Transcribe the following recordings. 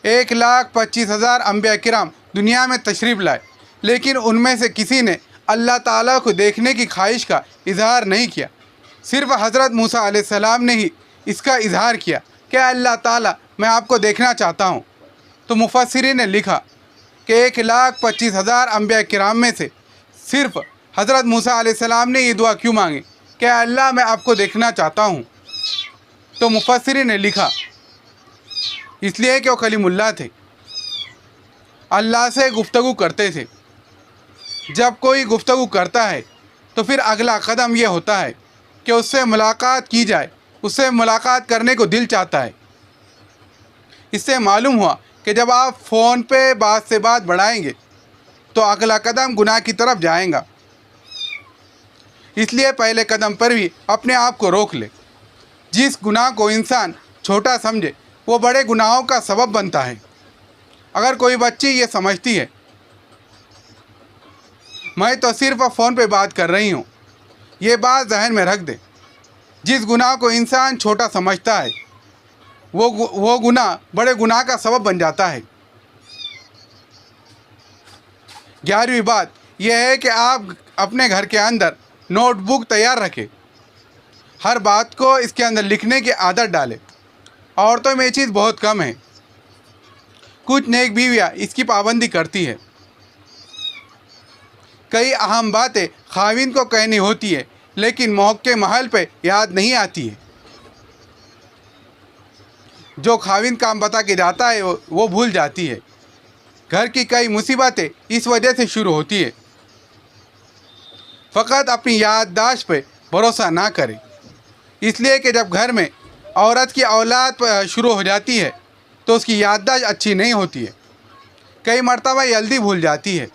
1,25,000 انبیاء کرام دنیا میں تشریف لائے، لیکن ان میں سے کسی نے اللہ تعالیٰ کو دیکھنے کی خواہش کا اظہار نہیں کیا۔ صرف حضرت موسیٰ علیہ السلام نے ہی اس کا اظہار کیا کہ اللہ تعالیٰ میں آپ کو دیکھنا چاہتا ہوں۔ تو مفسرین نے لکھا کہ 1,25,000 انبیاء کرام میں سے صرف حضرت موسیٰ علیہ السلام نے یہ دعا کیوں مانگی کہ اللہ میں آپ کو دیکھنا چاہتا ہوں؟ تو مفسرین نے لکھا اس لیے کہ وہ کلیم اللہ تھے، اللہ سے گفتگو کرتے تھے۔ جب کوئی گفتگو کرتا ہے تو پھر اگلا قدم یہ ہوتا ہے کہ اس سے ملاقات کی جائے، اس سے ملاقات کرنے کو دل چاہتا ہے۔ اس سے معلوم ہوا کہ جب آپ فون پہ بات سے بات بڑھائیں گے تو اگلا قدم گناہ کی طرف جائیں گا۔ اس لیے پہلے قدم پر بھی اپنے آپ کو روک لے۔ جس گناہ کو انسان چھوٹا سمجھے وہ بڑے گناہوں کا سبب بنتا ہے۔ اگر کوئی بچی یہ سمجھتی ہے میں تو صرف فون پہ بات کر رہی ہوں، یہ بات ذہن میں رکھ دے، جس گناہ کو انسان چھوٹا سمجھتا ہے وہ گناہ بڑے گناہ کا سبب بن جاتا ہے۔ 11ویں بات یہ ہے کہ آپ اپنے گھر کے اندر نوٹ بک تیار رکھیں، ہر بات کو اس کے اندر لکھنے کی عادت ڈالیں۔ عورتوں میں یہ چیز بہت کم ہے، کچھ نیک بیویاں اس کی پابندی کرتی ہے۔ کئی اہم باتیں خاوند کو کہنی ہوتی ہے لیکن موقع محل پہ یاد نہیں آتی ہے۔ جو خاوند کام بتا کے جاتا ہے وہ بھول جاتی ہے۔ گھر کی کئی مصیبتیں اس وجہ سے شروع ہوتی ہے۔ فقط اپنی یادداشت پہ بھروسہ نہ کریں، اس لیے کہ جب گھر میں عورت کی اولاد شروع ہو جاتی ہے تو اس کی یادداشت اچھی نہیں ہوتی ہے، کئی مرتبہ جلدی بھول جاتی ہے۔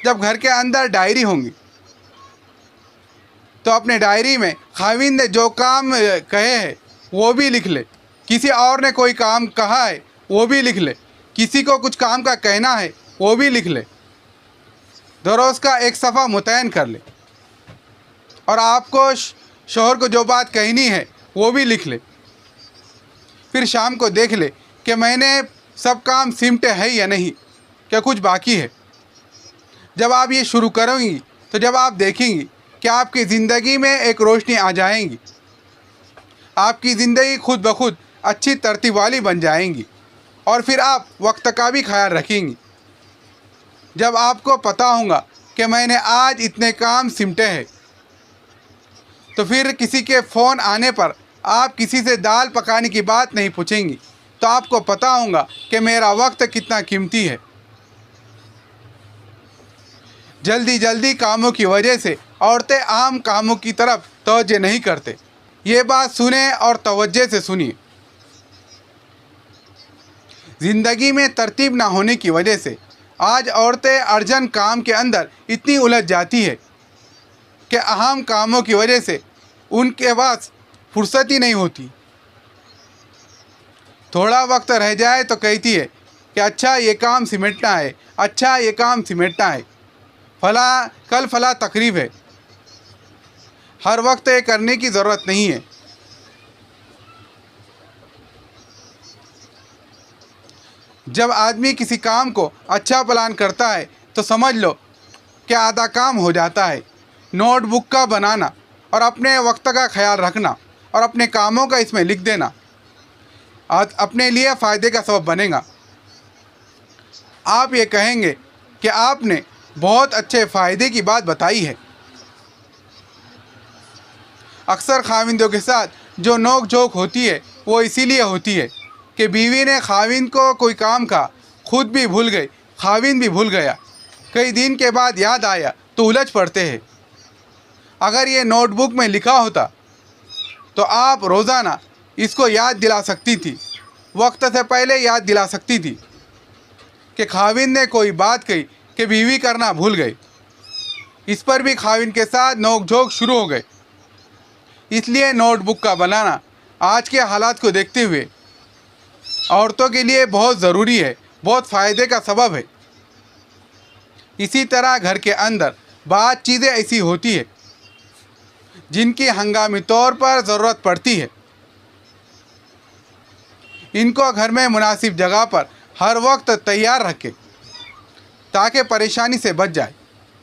جب گھر کے اندر ڈائری ہوں گی تو اپنے ڈائری میں خاوند نے جو کام کہے ہیں وہ بھی لکھ لے، کسی اور نے کوئی کام کہا ہے وہ بھی لکھ لے، کسی کو کچھ کام کا کہنا ہے وہ بھی لکھ لے، روز کا ایک صفحہ متعین کر لے، اور آپ کو شوہر کو جو بات کہنی ہے وہ بھی لکھ لے۔ پھر شام کو دیکھ لے کہ میں نے سب کام سمٹے ہیں یا نہیں، کیا کچھ باقی ہے۔ جب آپ یہ شروع کریں گی تو جب آپ دیکھیں گی کہ آپ کی زندگی میں ایک روشنی آ جائیں گی، آپ کی زندگی خود بخود اچھی ترتیب والی بن جائیں گی، اور پھر آپ وقت کا بھی خیال رکھیں گی۔ جب آپ کو پتہ ہوگا کہ میں نے آج اتنے کام سمٹے ہیں تو پھر کسی کے فون آنے پر آپ کسی سے دال پکانے کی بات نہیں پوچھیں گی، تو آپ کو پتہ ہوگا کہ میرا وقت کتنا قیمتی ہے۔ جلدی کاموں کی وجہ سے عورتیں عام کاموں کی طرف توجہ نہیں کرتے، یہ بات سنیں اور توجہ سے سنیے۔ زندگی میں ترتیب نہ ہونے کی وجہ سے آج عورتیں ارجنٹ کام کے اندر اتنی الجھ جاتی ہے کہ اہم کاموں کی وجہ سے ان کے پاس فرصت ہی نہیں ہوتی۔ تھوڑا وقت رہ جائے تو کہتی ہے کہ اچھا یہ کام سمیٹنا ہے، اچھا یہ کام سمیٹنا ہے، کل فلاں تقریب ہے۔ ہر وقت یہ کرنے کی ضرورت نہیں ہے۔ جب آدمی کسی کام کو اچھا پلان کرتا ہے تو سمجھ لو کہ آدھا کام ہو جاتا ہے۔ نوٹ بک کا بنانا اور اپنے وقت کا خیال رکھنا اور اپنے کاموں کا اس میں لکھ دینا اپنے لیے فائدے کا سبب بنے گا۔ آپ یہ کہیں گے کہ آپ نے بہت اچھے فائدے کی بات بتائی ہے۔ اکثر خاوندوں کے ساتھ جو نوک جھوک ہوتی ہے وہ اسی لیے ہوتی ہے کہ بیوی نے خاوند کو کوئی کام کہا، خود بھی بھول گئی، خاوند بھی بھول گیا، کئی دن کے بعد یاد آیا تو الجھ پڑتے ہیں۔ اگر یہ نوٹ بک میں لکھا ہوتا تو آپ روزانہ اس کو یاد دلا سکتی تھی، وقت سے پہلے یاد دلا سکتی تھی کہ خاوند نے کوئی بات کہی کہ بیوی کرنا بھول گئی۔ اس پر بھی خاوند کے ساتھ نوک جھوک شروع ہو گئے۔ اس لیے نوٹ بک کا بنانا آج کے حالات کو دیکھتے ہوئے عورتوں کے لیے بہت ضروری ہے، بہت فائدے کا سبب ہے۔ اسی طرح گھر کے اندر بعض چیزیں ایسی ہوتی ہیں جن کی ہنگامی طور پر ضرورت پڑتی ہے، ان کو گھر میں مناسب جگہ پر ہر وقت تیار رکھے تاکہ پریشانی سے بچ جائے.